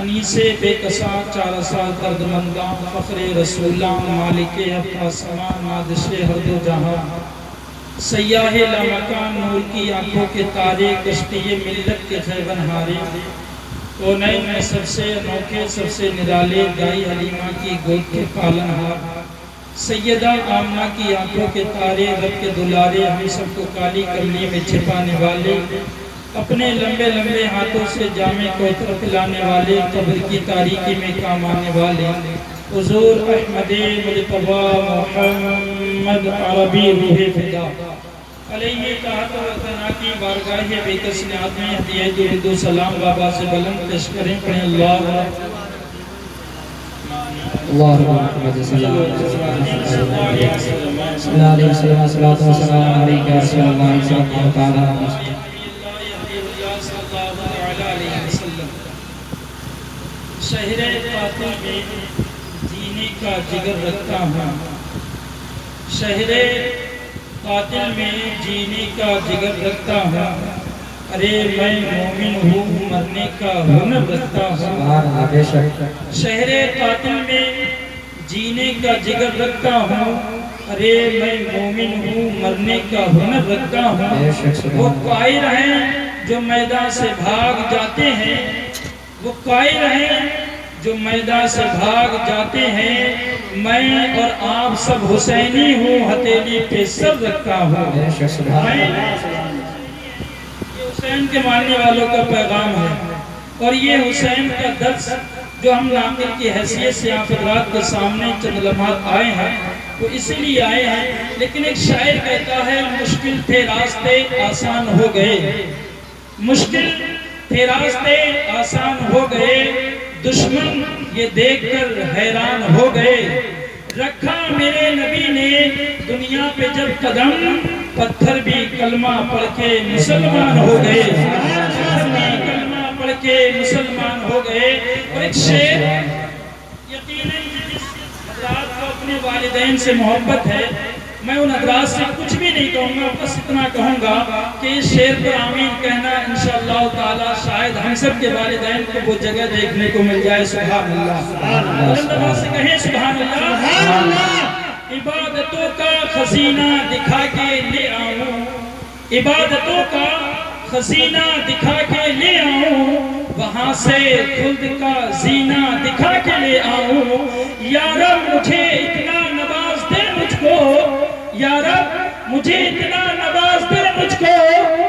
انیسے بے کسا چارسا درد منداں فخر رسولاں مالک افتا سما نادش ہر دو جہاں سیاہ لامکان نور کی آنکھوں کے تارے کشتی ملت کے خیبن ہارے کونین میں سب سے انوکھے سب سے نرالے دائی حلیمہ کی گود کے پالن ہار سیدہ آمنہ کی آنکھوں کے تارے رب کے دلارے ہمیں سب کو کالی کملی میں چھپانے والے اپنے لمبے لمبے ہاتھوں سے جامع کوثر پلانے والے قبر کی تاریکی میں کام آنے والے حضور احمد مجتبی محمد عربی روح فدا علیہ تحت و ثنا کی بارگاہ بے کس نعت میں ہدیہ درود و سلام بابا سے بلند پیش کریں پڑھیں اللہ محمد صلی اللہ علیہ وسلم صلاۃ و سلام علیک یا رسول اللہ صلی اللہ تعالی علیہ وسلم۔ شہر قاتل میں جینے کا جگر رکھتا ہوں، شہر قاتل میں جینے کا جگر رکھتا ہوں، ارے میں مومن ہوں مرنے کا ہنر رکھتا ہوں، شہر قاتل میں جینے کا جگر رکھتا ہوں، ارے میں مومن ہوں مرنے کا ہنر رکھتا ہوں۔ وہ قائر ہیں جو میدان سے بھاگ جاتے ہیں، وہ قائر ہیں جو میدان سے بھاگ جاتے ہیں، میں اور آپ سب حسینی ہوں ہتھیلی پہ سر رکھتا ہوں۔ یہ حسین کے ماننے والوں کا پیغام ہے اور یہ حسین کا درس جو ہم ناقل کی حیثیت سے آپ حضرات کے سامنے چند لمحات آئے ہیں وہ اسی لیے آئے ہیں، لیکن ایک شاعر کہتا ہے مشکل تھے راستے آسان ہو گئے، مشکل تھے راستے آسان ہو گئے، دشمن یہ دیکھ کر حیران ہو گئے، رکھا میرے نبی نے دنیا پہ جب قدم پتھر بھی کلمہ پڑھ کے مسلمان ہو گئے، پتھر بھی کلمہ پڑھ کے مسلمان ہو گئے۔ اور ایک شعر یقیناً جس حضرات کو اپنے والدین سے محبت ہے، میں ان حضرات سے کچھ بھی نہیں کہوں گا، بس اتنا کہوں گا کہ اس شعر پر آمین کہنا انشاءاللہ تعالی شاید ہم سب کے والدین کو وہ جگہ دیکھنے کو مل جائے۔ سبحان اللہ، بلند آواز سے کہیں سبحان اللہ۔ عبادتوں کا خزینہ دکھا کے لے آؤں، عبادتوں کا خزینہ دکھا کے لے آؤں، وہاں سے خلد کا زینہ دکھا کے لے آؤں، یا رب مجھے اتنا نواز دے مجھ کو، یا رب مجھے اتنا نواز دے مجھ کو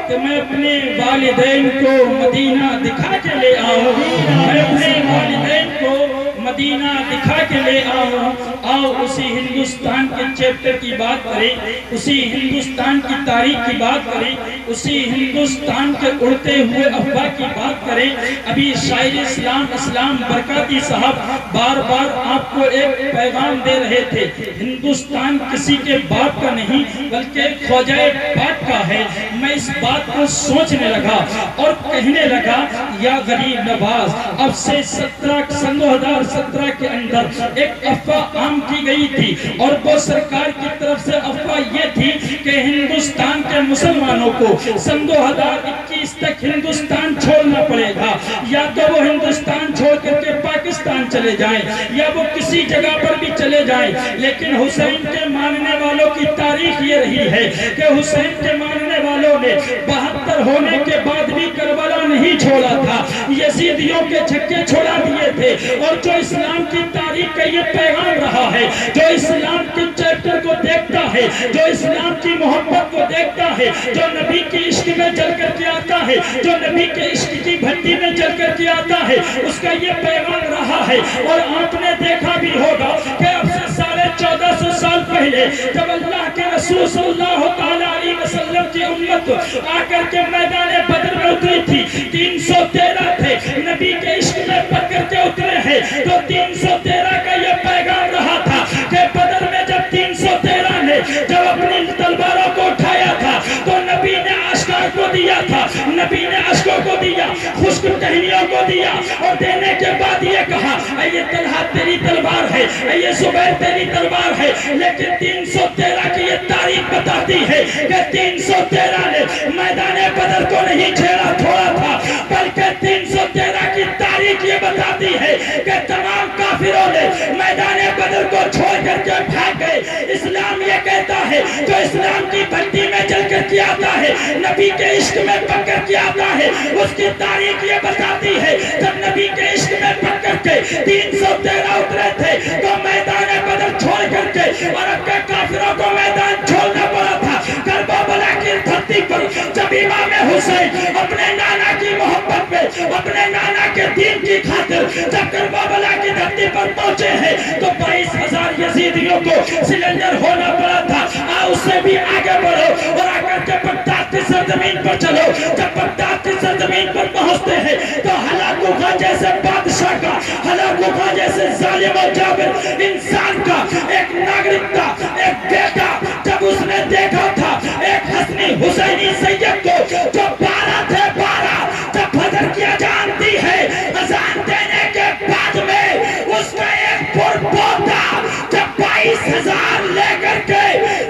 کہ میں اپنے والدین کو مدینہ دکھا کے لے آؤں، میں اپنے والدین کو مدینہ دکھا کے لے آؤں۔ آؤ اسی ہندوستان کے چیپٹر کی بات کریں، اسی ہندوستان کی تاریخ کی بات کریں، اسی ہندوستان کے اڑتے ہوئے افواہ کی بات کریں۔ ابھی شاعر اسلام برکاتی صاحب بار بار آپ کو ایک پیغام دے رہے تھے، ہندوستان کسی کے باپ کا نہیں بلکہ خواجہ پاک کا ہے۔ میں اس بات کو سوچنے لگا اور کہنے لگا یا غریب نواز، اب سے 2017 کے اندر ایک افواہ عام کی گئی تھی اور وہ سرکار کی طرف سے افواہ یہ تھی کہ ہندوستان کے مسلمانوں کو 2021 تک ہندوستان چھوڑنا پڑے گا، یا تو وہ ہندوستان چھوڑ کر کے پاکستان چلے جائیں یا وہ کسی جگہ پر بھی چلے جائیں، لیکن حسین کے ماننے والوں کی تاریخ یہ رہی ہے کہ حسین کے ماننے والوں نے 72 ہونے کے بعد بھی کربلا نہیں چھوڑا تھا، یزیدیوں کے چھکے چھوڑا دیے تھے۔ اور جو اسلام کی تاریخ کا یہ پیغام رہا ہے، جو اسلام کی چیپٹر کو دیکھتا ہے، جو اسلام کی محبت کو دیکھتا ہے، جو نبی کی عشق میں جل کر کے آتا ہے، جو نبی کے عشق کی بھٹی میں جل کر کے آتا ہے، اس کا یہ پیغام رہا ہے۔ اور آپ نے دیکھا بھی ہوگا کہ اب سے 1450 سال پہلے جب اللہ کے رسول صلی اللہ علیہ وسلم کی امت آ کر کے میدان بدر میں اتری تھی، 313 تھے، نبی کے عشق میں پڑھ کر کے اترے ہیں، تو 313 کا یہ پیغام رہا تھا کہ بدر میں جب 313 نے جب اپنی تلواروں کو اٹھایا تھا تو نبی نے اشکار کو دیا تھا، نبی نے اشکوں کو دیا، خشک ٹہنیوں کو دیا، اور دینے کے بعد یہ کہا اے طلحہ تیری تلوار ہے، اے زبیر تیری تلوار ہے، لیکن 313 کی یہ تاریخ بتاتی ہے کہ 313 نے میدان بدر کو نہیں چھیڑا تھوڑا تھا، بلکہ 313 کی تاریخ یہ بتاتی ہے کہ تمام کافروں نے میدان بدر کو چھوڑ کر کے بھاگ گئے. اسلام یہ کہتا ہے جو اسلام کی بھٹی میں جل کر کے آتا ہے, نبی کے عشق میں پک کر کے آتا ہے, اس کی تاریخ یہ بتاتی ہے جب نبی کے عشق میں پک کر کے 313 اترے تھے تو میدان بدر چھوڑ کر کے عرب کے کافروں کو میدان چھوڑنا پڑا تھا. کربلا کی دھرتی پر جب امام حسین اپنے نانا کی محبت میں, اپنے نانا کے دین کی خاطر جب کربلا کی دھرتی پر پہنچے ہیں تو 22,000 یزیدیوں کو سلنڈر ہونا پڑا تھا. اس سے بھی آگے بڑھو اور آ کر کے بغداد کی سرزمین پر چلو. جب بغداد کی سرزمین پر پہنچتے ہیں تو ہلاکو خان جیسے بادشاہ کا, ہلاکو خان جیسے ظالم و جابر انسان کا ایک ناگرک کا ایک بیٹا جب اس نے دیکھا تھا ایک حسنی حسینی سید کو جو 12 تھے 12, جب فجر کی اذان دی ہے, اذان دینے کے بعد میں اس کا ایک پرپوتا جب 22,000 لے کر کے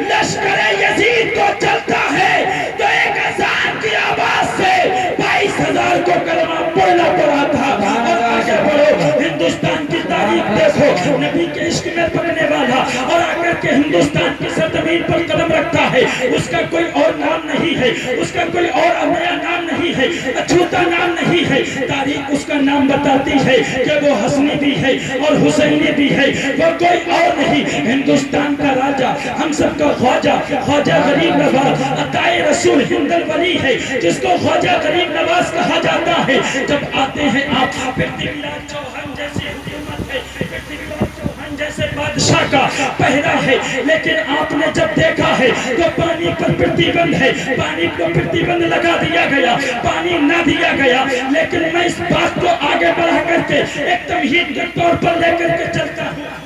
لشکر یزید کو چلتا ہے تو ایک اذان کی آواز سے 22,000 کو کلمہ پڑھنا پڑا تھا. اور آگے بڑھو, ہندوستان کی تاریخ دیکھو, نبی کے عشق میں پکنے والا اور آ کر کے ہندوستان کی سرزمین پر قدم رکھتا ہے, اس کا کوئی اور نام نہیں ہے, اس کا کوئی اور نیا نام نہیں ہے, اچھوتا نام نہیں ہے. تاریخ اس کا نام بتاتی ہے کہ وہ حسنی بھی ہے اور حسینی بھی ہے, وہ کوئی اور نہیں. ہندوستان کا راجہ, ہم سب کا خواجہ, خواجہ غریب نواز عطائے رسول ہند الولی ہے جس کو خواجہ غریب نواز کہا جاتا ہے. جب آتے ہیں آپ پرتھوی راج چوہان جیسی حکومت ہے, پرتھوی راج چوہان جیسے بادشاہ کا پہرا ہے, لیکن آپ نے جب دیکھا ہے تو پانی پر پرتی بند ہے, پانی کو پرتی بند لگا دیا گیا, پانی نہ دیا گیا. لیکن میں اس بات کو آگے بڑھا کر کے ایک تمہید کے طور پر لے کر کے چلتا ہوں.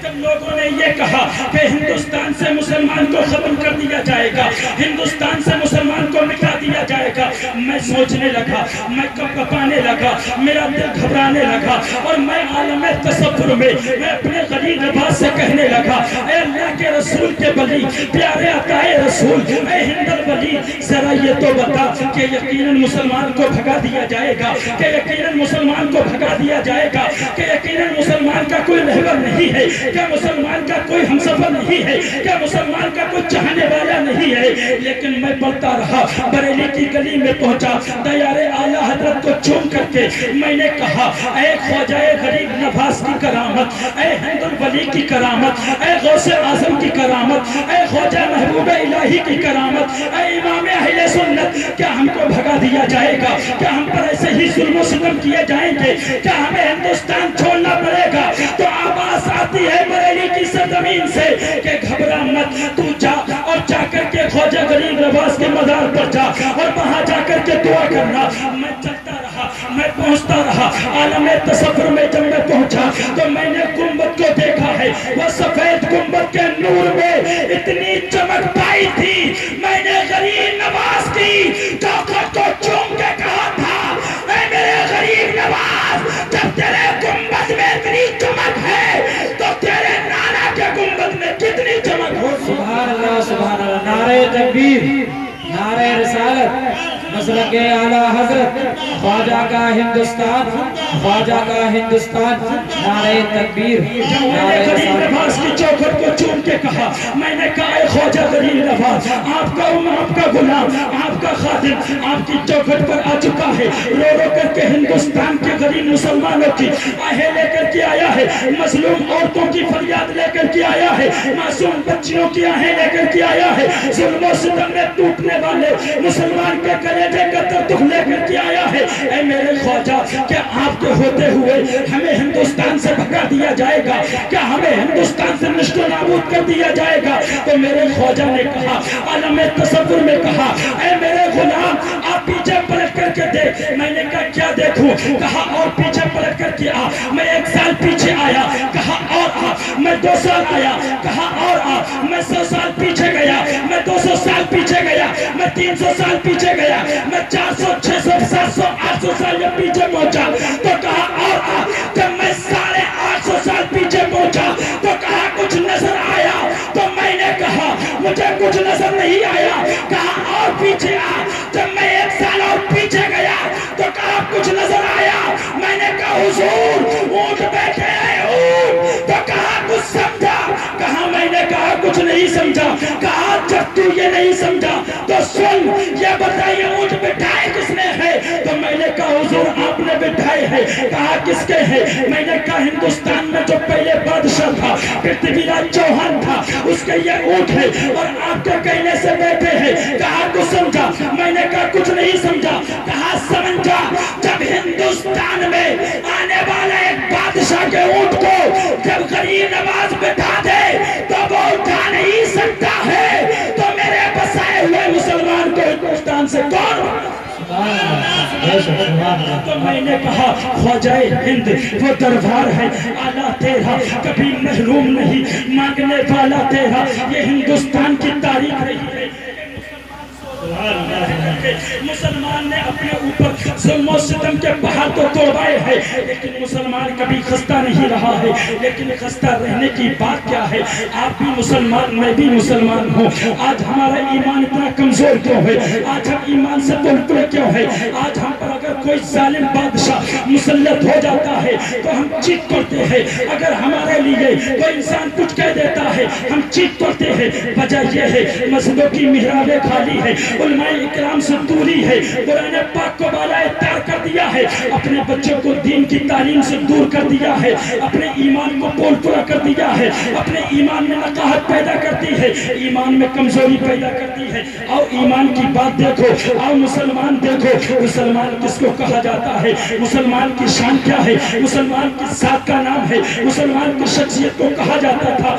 جب لوگوں نے یہ کہا کہ ہندوستان سے مسلمان کو ختم کر دیا جائے گا, ہندوستان سے مسلمان کو مٹا دیا جائے گا, میں سوچنے لگا, میں کپکپانے لگا, میرا دل گھبرانے لگا اور میں عالم تصور میں اپنے غریب نواز سے کہنے لگا, اے اللہ کے رسول کے ولی, پیارے عطائے رسول, اے ہند الولی, ذرا یہ تو بتا کہ یقیناً مسلمان کو بھگا دیا جائے گا, کہ یقیناً مسلمان کو بھگا دیا جائے گا, کہ یقیناً مسلمان کا کوئی رہبر نہیں ہے, کیا مسلمان کا کوئی ہمسفر نہیں ہے, کیا مسلمان کا کوئی چاہنے والا نہیں ہے. لیکن میں پڑھتا رہا, بریلی کی گلی میں پہنچا, دیار اعلیٰ حضرت کو چوم کر کے میں نے کہا, اے خواجہ غریب نواز کی کرامت, اے ہند الولی کی کرامت, اے غوث اعظم کی کرامت, اے خواجہ محبوب الہی کی کرامت, اے امام اہل سنت, کیا ہم کو بھگا دیا جائے گا, کیا ہم پر ایسے ہی ظلم و ستم کیے جائیں گے, کیا ہمیں ہندوستان چھوڑنا پڑے گا؟ تو آواز آتی ہے بریلی کی سرزمین سے کہ گھبرا مت, تو جا اور جا کر کے خواجہ غریب نواز کے مزار پر جا اور وہاں جا کر کے دعا کرنا. میں چلتا رہا, میں پہنچتا رہا, عالم تصور میں جب میں پہنچا تو میں نے گنبد کو دیکھا ہے, وہ سفید گنبد کے نور میں اتنی چمک پائی تھی. میں نے غریب نواز کی چوکھٹ کو چوم کے کہا تھا, اے میرے غریب نواز, جب تیرے گنبد میں اتنی چمک ہے تو تیرے نانا کے گنبد میں کتنی چمک ہو. سبحان اللہ, سبحان اللہ. نعرہ تکبیر, نعرہ رسالت, مسلک اعلیٰ حضرت, خواجہ کا ہندوستان, خواجہ کا ہندوستان, نعرہ تکبیر, نعرہ رسالت. نواز کی چوکھٹ کو چوم کے کہا, میں نے کہا اے خواجہ غریب نواز, آپ کا آپ کا غلام, آپ کا خادم آپ کی چوکھٹ پر آ چکا ہے, رو رو کر کے ہندوستان کے غریب مسلمانوں کی آہیں لے کر کے آیا ہے, مظلوم عورتوں کی فریاد لے کر کے آیا ہے, معصوم بچیوں کی آہیں لے کر کے آیا ہے, ظلم و ستم میں ٹوٹنے والے مسلمان کے کلیجے کا دکھ لے کر کے آیا ہے. اے میرے خواجہ, کیا آپ کے ہوتے ہوئے ہمیں ہندوستان سے بھگا دیا جائے گا, کیا ہمیں ہندوستان سے نشت و نابود کر دیا جائے گا؟ تو میرے خواجہ نے کہا, عالم تصور میں کہا, اے میرے غلام, آپ پیچھے پلٹ کر کے دیکھ. میں نے کہا کیا دیکھوں؟ کہا اور پیچھے پلٹ کر کے آ. میں 1 سال پیچھے آیا, کہا اور آ. میں 2 سال آیا, کہا اور آ. میں 100 سال پیچھے گیا, میں 200 سال پیچھے گیا, میں 300 سال پیچھے گیا, میں 400 600 700 800 سال جب پیچھے پہنچا تو کہا اور آ. جب میں 850 سال پیچھے پہنچا تو کہا کچھ نظر آیا, تو میں نے کہا مجھے کچھ نظر نہیں آیا. کہا اور پیچھے آ. جب میں 1 سال اور پیچھے گیا تو کہا کچھ نظر آیا؟ میں نے کہا حضور اونٹ بیٹھے ہیں اونٹ، تو کہا کچھ سمجھا؟ کہا میں نے کہا کچھ نہیں سمجھا۔ کہا جب تو یہ نہیں سمجھا تو سن، یہ بتائیے اونٹ بٹھائے کس نے ہے؟ تو میں نے کہا حضور آپ نے بٹھائے ہیں۔ کہا کس کے ہیں؟ میں نے کہا ہندوستان میں جو پہلے بادشاہ تھا پرتھوی راج چوہان تھا، اس کے یہ اونٹ ہے اور آپ کے کہنے سے بیٹھے ہیں۔ کہا کچھ سمجھا؟ میں نے کہا کچھ نہیں سمجھا۔ کہا سمجھا، جب ہندوستان میں آنے والا ایک بادشاہ کے اونٹ کو جب غریب نواز بٹھا دے تو وہ اٹھا نہیں سکتا ہے، تو میرے بسائے ہوئے مسلمان کو ہندوستان سے کون؟ تو میں نے کہا خواجہ ہند وہ دربار ہے آلہ تیرا کبھی محروم نہیں، مانگنے والا تیرا، یہ ہندوستان کی تاریخ رہی ہے۔ مسلمان نے اپنے اوپر ظلم و ستم کے پہاڑ تو توڑائے ہیں، لیکن مسلمان کبھی خستہ نہیں رہا ہے۔ لیکن خستہ رہنے کی بات کیا ہے؟ آپ بھی مسلمان، میں بھی مسلمان ہوں۔ آج ہمارا ایمان اتنا کمزور کیوں ہے؟ آج ہم ایمان سے بلکل کیوں ہے؟ آج ہم پر اگر کوئی ظالم بادشاہ مسلط ہو جاتا ہے تو ہم چیخ پڑتے ہیں، اگر ہمارے لیے کوئی انسان کچھ کہہ دیتا ہے ہم چیخ پڑتے ہیں۔ وجہ یہ ہے مسجدوں کی محرابیں خالی ہے، علماء اکرام سے دوری ہے، قرآن پاک کو بالائے تار کر دیا ہے، اپنے بچوں کو دین کی تعلیم سے دور کر دیا ہے، اپنے ایمان کو پول پورا کر دیا ہے، اپنے ایمان میں نقاہت پیدا کرتی ہے، ایمان میں کمزوری پیدا کرتی ہے۔ آؤ ایمان کی بات دیکھو، آؤ مسلمان دیکھو، مسلمان کس کو کہا جاتا ہے؟ مسلمان کی شان کیا ہے؟ مسلمان کی ذات کا نام ہے، مسلمان کی شخصیت کو کہا جاتا تھا،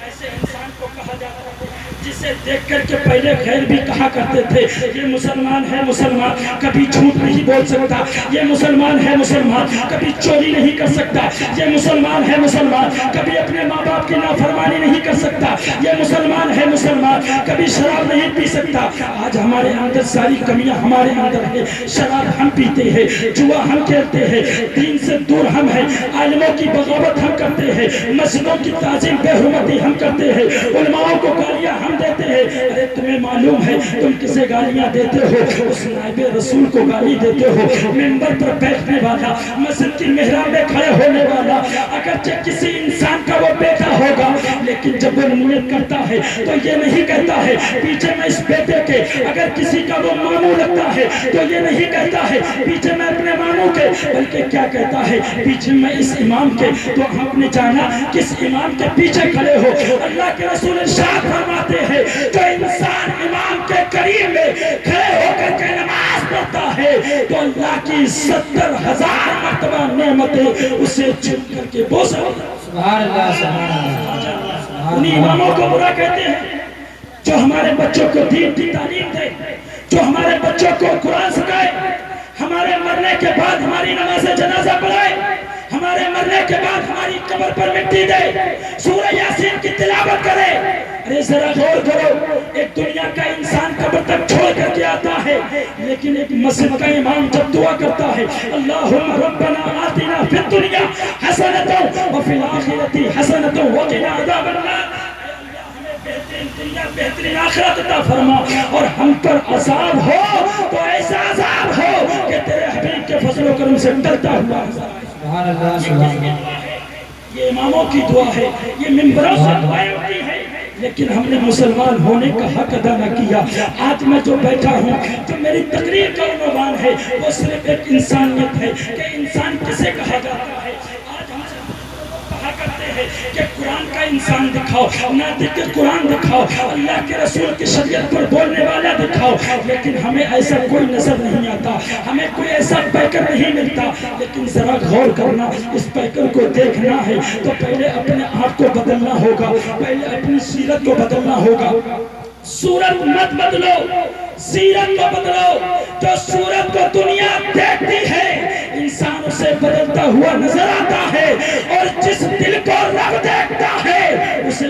ایسے انسان کو کہا جاتا ہے جسے دیکھ کر کے پہلے غیر بھی کہا کرتے تھے یہ مسلمان ہے، مسلمان کبھی جھوٹ نہیں بول سکتا، یہ مسلمان ہے، مسلمان کبھی چوری نہیں کر سکتا، یہ مسلمان ہے، مسلمان کبھی اپنے ماں باپ کی نافرمانی نہیں کر سکتا، یہ مسلمان ہے، مسلمان کبھی شراب نہیں پی سکتا۔ آج ہمارے اندر ساری کمیاں ہمارے اندر ہے، شراب ہم پیتے ہیں، جوا ہم کھیلتے ہیں، دین سے دور ہم ہیں، عالموں کی بغاوت ہم کرتے ہیں، مسجدوں کی تعظیم بے حرمتی ہم کرتے ہیں، علماء کو گالیاں ہم دیتے ہیں۔ ارے تمہیں معلوم ہے تم کسے گالیاں دیتے ہو؟ اس نائب رسول کو گالی دیتے ہو، منبر پر بیٹھنے والا، مسجد کی محراب میں کھڑے ہونے والا، اگرچہ کسی انسان کا وہ بیٹا ہوگا لیکن جب وہ نیت کرتا ہے تو یہ نہیں کہتا ہے پیچھے میں اس بیٹے کے، اگر کسی کا وہ ماموں لگتا ہے تو یہ نہیں کہتا ہے پیچھے میں اپنے ماموں کے، بلکہ کیا کہتا ہے پیچھے میں اس امام کے۔ تو ہم نے جانا کس امام کے پیچھے کھڑے ہو؟ اللہ کے رسول ارشاد فرماتے ہیں جو انسان امام کے قریب میں کھڑے ہو کر کے نماز پڑھتا ہے تو اللہ کی 70,000 مرتبہ نعمتیں اسے چھپ کر کے بوسہ۔ سبحان اللہ، سبحان اللہ۔ انہی اماموں کو برا کہتے ہیں جو ہمارے بچوں کو دین کی تعلیم دے، جو ہمارے بچوں کو قرآن سکھائے، ہمارے مرنے کے بعد ہماری نماز جنازہ پڑھائے، ہمارے مرنے کے بعد ہماری قبر پر مٹی دے، سورہ یاسین کی تلاوت کرے۔ ارے ذرا غور کرو، ایک دنیا کا انسان قبر تک چھوڑ کر کے آتا ہے، لیکن ایک مسجد کا امام جب دعا کرتا ہے اللہم ربنا آتنا فی الدنیا حسنۃ وفی الآخرۃ حسنۃ وقنا عذاب النار، دنیا بہترین آخرت عطا فرما اور ہم پر عذاب ہو تو ایسا عذاب ہو کہ تیرے حبیب کے فضل و کرم سے ڈرتا ہوا۔ سبحان اللہ، سبحان اللہ۔ یہ اماموں کی دعا ہے، یہ منبروں سے دعائیں ہوتی ہیں، لیکن ہم نے مسلمان ہونے کا حق ادا نہ کیا۔ آج میں جو بیٹھا ہوں، جو میری تقریر کا عنوان ہے وہ صرف ایک انسانیت ہے کہ انسان کسے کہا جاتا ہے۔ آج ہم سے کہا کرتے ہیں کہ قرآن کا انسان دکھاؤ، ناطق قرآن دکھاؤ، اللہ کے رسول کی شریعت پر بولنے والا دکھاؤ، لیکن ہمیں ایسا کوئی نظر نہیں آتا، ہمیں کوئی ایسا پیکر نہیں ملتا۔ لیکن ذرا غور کرنا، اس پیکر کو دیکھنا ہے تو پہلے اپنے آپ کو بدلنا ہوگا، پہلے اپنی سیرت کو بدلنا ہوگا۔ صورت مت بدلو، سیرت کو بدلو۔ جو صورت کو دنیا دیکھتی ہے انسان اسے بدلتا ہوا نظر آتا ہے، اور جس دل کو رب دیکھتا ہے اسے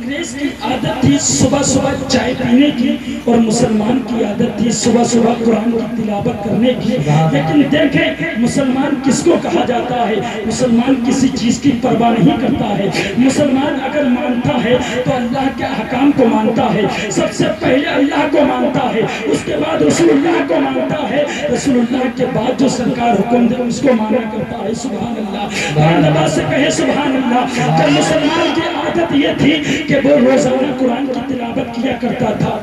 انگریز کی عادت تھی صبح صبح چائے پینے کی اور مسلمان کی عادت تھی صبح صبح قرآن کی تلاوت کرنے کی. لیکن دیکھیں مسلمان کس کو کہا جاتا ہے؟ مسلمان کسی چیز کی پرواہ نہیں کرتا ہے. مسلمان اگر مانتا ہے تو اللہ کے احکام کو مانتا ہے. سب سے پہلے اللہ کو مانتا ہے, اس کے بعد رسول اللہ کو مانتا ہے, رسول اللہ کے بعد جو سرکار حکم دے اس کو مانا کرتا ہے. سبحان اللہ, اللہ سے کہے سبحان اللہ. جب مسلمان کی عادت یہ تھی کہ وہ روزانہ قرآن کی تلاوت کیا کرتا تھا.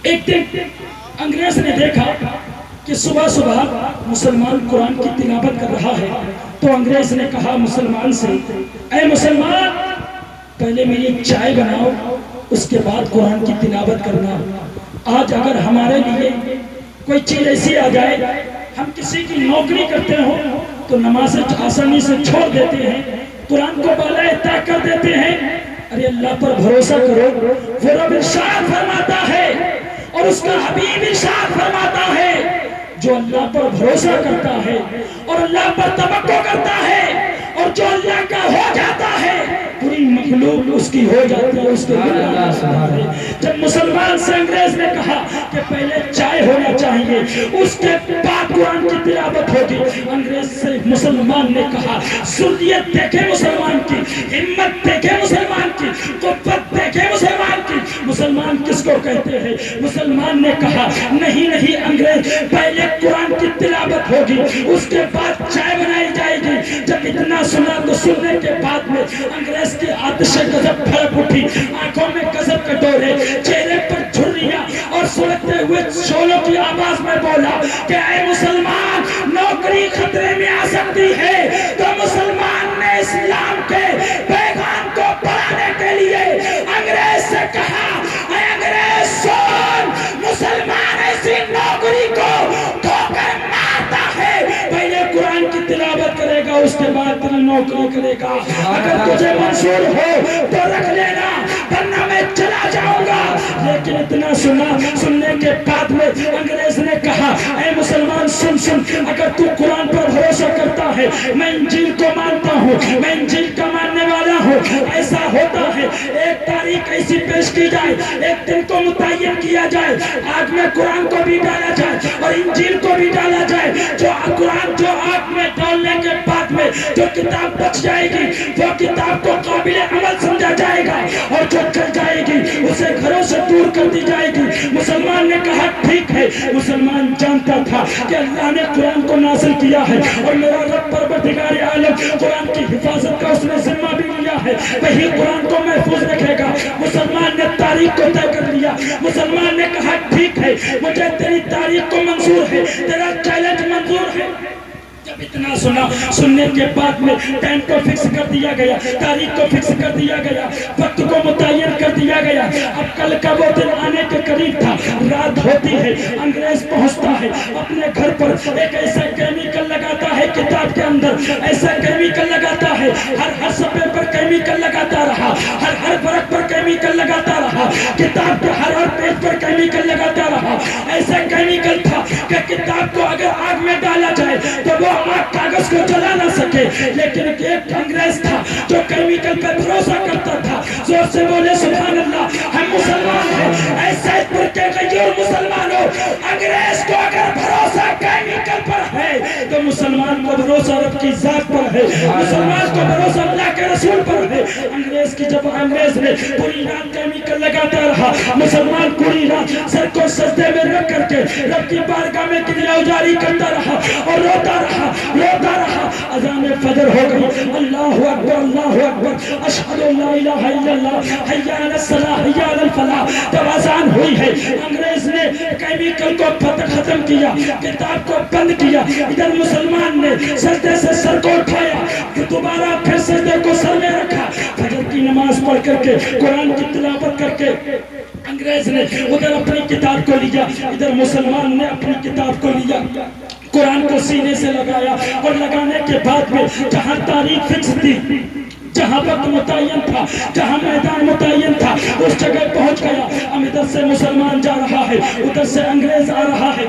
ایک دن انگریز نے دیکھا کہ صبح صبح مسلمان قرآن کی تلاوت کر رہا ہے, تو انگریز نے کہا مسلمان سے, اے مسلمان پہلے میری ایک چائے بناؤ, اس کے بعد قرآن کی تلاوت کرنا. آج اگر ہمارے لیے کوئی چیز ایسی آ جائے, ہم کسی کی نوکری کرتے ہوں تو نماز آسانی سے چھوڑ دیتے ہیں, قرآن کو بالائے طے کر دیتے ہیں. ارے اللہ پر بھروسہ کرو, وہ رب ارشاد فرماتا ہے اور اس کا حبیب ارشاد فرماتا ہے, جو اللہ پر بھروسہ کرتا ہے اور اللہ پر توقع کرتا ہے اور جو اللہ کا ہو جاتا ہے پوری مخلوق اس کی ہو جاتی ہے, اس کے لیے. جب مسلمان سے انگریز نے کہا کہ پہلے چائے ہونا چاہیے اس کے بعد قرآن کی تلاوت ہوگی, انگریز سے مسلمان نے کہا سنیت دیکھے مسلمان کی, ہمت دیکھے مسلمان کی, قوت دیکھے مسلمان کی. مسلمان کس کو کہتے ہیں؟ مسلمان نے کہا نہیں نہیں انگریز, پہلے قرآن کی تلاوت ہوگی اس کے بعد چائے بنائی جائے گی. جب اتنا سنا تو سننے کے بعد میں انگریز کی آتش غضب بھڑک اٹھی, آنکھوں میں غضب کے ڈورے, چہرے پر جھریاں اور سلگتے ہوئے شعلوں کی آواز میں بولا کہ اے مسلمان نوکری خطرے میں آ سکتی ہے. تو مسلمان نے اسلام کے پیغام کو بڑھانے کے لیے انگریز سے کہا اے انگریز سن, مسلمان ایسی نوکری کو ٹھوکر مارتا ہے, پہلے قرآن کی تلاوت کرے گا اس کے بعد تیری نوکری کرے گا. اگر تجھے منظور ہو تو رکھ لینا ورنہ میں چلا جاؤں گا. لیکن اتنا سننے کے بعد میں انگریز نے کہا اے مسلمان سن سن, اگر تو قرآن پر بھروسہ کرتا ہے میں انجیل کو مانتا ہوں, میں انجیل کا ماننے والا ہوں. ایسا ہوتا ہے ایک تاریخ ایسی پیش کی جائے, ایک دن کو متعین کیا جائے, آگ میں قرآن کو بھی ڈالا جائے اور انجیل کو بھی ڈالا جائے. جو قرآن جو آگ میں ڈالنے کے بعد میں جو کتاب بچ جائے گی وہ کتاب کو قابل عمل سمجھا جائے گا, اور جو جل جائے گی اسے گھروں سے دور کر دی جائے گی. مسلمان نے کہا ٹھیک ہے. مسلمان جانتا تھا کہ اللہ نے قرآن کو نازل کیا ہے اور میرا رب پروردگار عالم قرآن کی حفاظت کا اس نے ذمہ بھی لیا ہے, وہی قرآن کو محفوظ رکھے گا. مسلمان نے تاریخ کو طے کر لیا. مسلمان نے کہا ٹھیک ہے مجھے تیری تاریخ کو منظور ہے, تیرا چیلنج منظور ہے. جب اتنا سننے کے بعد میں ٹائم کو فکس کر دیا گیا, تاریخ کو فکس کر دیا گیا, وقت کو متعین کر دیا گیا. اب کل کا وہ دن آنے کے قریب تھا, رات ہوتی ہے, انگریز پہنچتا ہے اپنے گھر پر, ایک ایسا کیمیکل لگاتا ہے کتاب کے اندر, ایسا کیمیکل لگاتا ہے, ہر صفحے پر کیمیکل لگاتا رہا, ہر ورق پر کیمیکل لگاتا رہا, کتاب کے ہر پیج پر کیمیکل لگاتا رہا. ایسا کیمیکل تھا کہ کتاب کو اگر آگ میں ڈالا جائے تو وہ کاغذ کو جلا نہ سکے. لیکن ایک انگریز تھا جو کیمیکل پر بھروسہ کرتا تھا. زور سے بولے سبحان اللہ. ہم مسلمان ہیں, ایسے پر کے غیور مسلمان ہو. انگریز کو اگر بھروسہ کیمیکل پر ہے تو مسلمان کو بھروسہ رب کی ذات پر ہے, مسلمان کو بھروسہ اللہ کے رسول پر ہے. انگریز نے پوری رات کیمیکل لگاتا رہا, مسلمان پوری رات سر کو سجدے میں رکھ کر کے رب کی بارگاہ میں کلیاں جاری کرتا رہا اور روتا رہا. اذان فجر ہو گئی, اللہ اکبر اللہ اکبر, اشہد ان لا الہ الا اللہ, حی علی الصلاۃ حی علی الفلاح. جب اذان ہوئی ہے انگریز نے کیمیکل کو ختم کیا, کتاب کو بند کیا. ادھر مسلمان نے سجدے سے سر کو اٹھایا, دوبارہ پھر سجدے کو سر میں رکھا, فجر کی نماز پڑھ کر کے قرآن کی تلاوت کر کے انگریز نے ادھر اپنی کتاب کو لیا, ادھر مسلمان نے اپنی کتاب کو لیا, قرآن کو سینے سے لگایا. اور لگانے کے بعد میں جہاں تاریخ فکس تھی, جہاں وقت متعین تھا, جہاں میدان متعین تھا, اس جگہ پہنچ گیا. اب ادھر سے مسلمان جا رہا ہے, ادھر سے انگریز آ رہا ہے,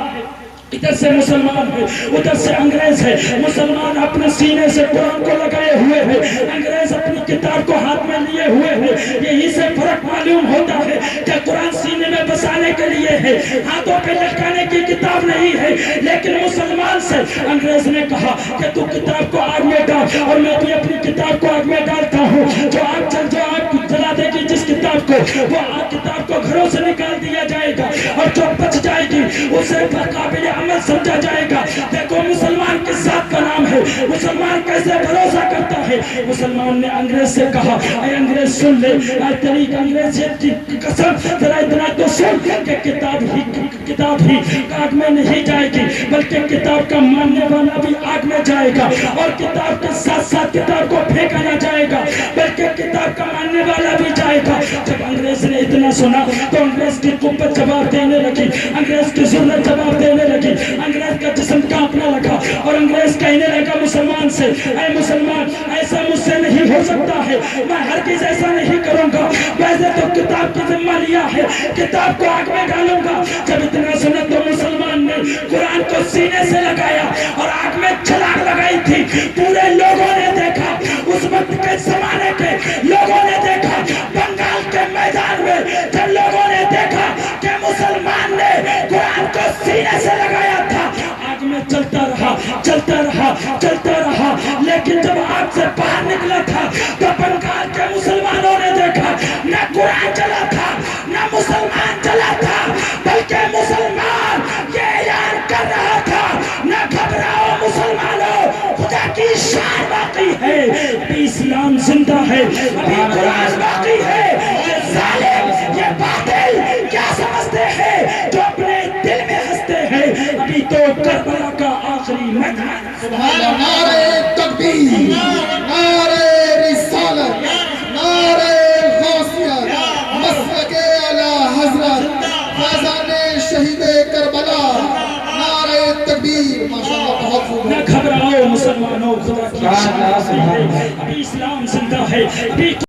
ادھر سے مسلمان ہے, ادھر سے انگریز ہے. مسلمان اپنے سینے سے قرآن کو لگائے ہوئے ہیں, انگریز اپنی کتاب کو ہاتھ میں لیے ہوئے ہیں. یہی سے ہیں، ہاتھوں پہ لٹکانے کی کتاب نہیں ہے، لیکن مسلمان سے انگریز نے کہا کہ تو کتاب کو آگ میں ڈال، اور میں بھی اپنی کتاب کو آگ میں ڈالتا ہوں۔ جو آگ جلا دے گی جس کتاب کو، وہ آگ کتاب کو گھروں سے نکال دیا جائے گا، اور جو بچ جائے گی اسے قابل عمل سمجھا جائے گا۔ دیکھو مسلمان کس ذات کا نام ہے، مسلمان کیسے بھروسہ کرتا ہے۔ مسلمان نے انگریز سے کہا اے انگریز سن لے، اے تیری انگریزیت کی قسم، ذرا اتنا تو سن کہ کتاب ہی آگ میں نہیں جائے گی، بلکہ کتاب کا ماننے والا بھی آگ میں جائے گا، اور کتاب کے ساتھ ساتھ کتاب کو پھینکا نہ جائے گا، بلکہ کتاب کا ماننے والا بھی جائے گا۔ جب انگریز نے اتنا سنا تو انگریز کی قوت جواب دینے لگی، انگریز کی ضرورت جواب دینے لگی، انگریز کا جسم کانپنے لگا، اور انگریز کہنے لگا مسلمان سے اے مسلمان، ایسا مجھ سے نہیں ہو سکتا ہے، میں ہرگز ایسا نہیں کروں گا، ویسے تو کتاب کی ذمہ لیا ہے، کتاب کو آگ میں ڈالوں گا۔ جب اتنا سنا تو مسلمان نے قرآن کو سینے سے لگایا اور آگ میں چھلانگ لگائی تھی۔ پورے لوگوں نے دیکھا، اس وقت کے زمانے کے لوگوں نے دیکھا، بنگال کے میدان میں جب لوگوں نے دیکھا کہ مسلمان نے قرآن کو سینے سے لگایا تھا، آگ میں چلتا رہا چلتا رہا چلتا رہا، لیکن جب آگ سے باہر نکلا تھا تو بنگال کے مسلمانوں نے دیکھا نہ قرآن چلا تھا نہ مسلمان چلا تھا، بلکہ مسلمان یہ اعلان کر رہا تھا نہ گھبراؤ مسلمانوں، خدا کی شان باقی ہے، ابھی اسلام زندہ ہے، ابھی قرآن باقی ہے۔ یہ ظالم یہ باطل کیا سمجھتے ہیں جو اپنے دل میں ہنستے ہیں، ابھی تو کربلا کا آخری میدان۔ نعرہ تکبیر، نعرہ رسالت، نعرہ غوثیت، مسلک اعلیٰ حضرت فیضان شہید کربلا، نعرہ تکبیر۔ ماشاءاللہ بہت خوب۔ نہ گھبراؤ مسلمانوں، خدا کی شان باقی ہے، ابھی اسلام زندہ ہے، ابھی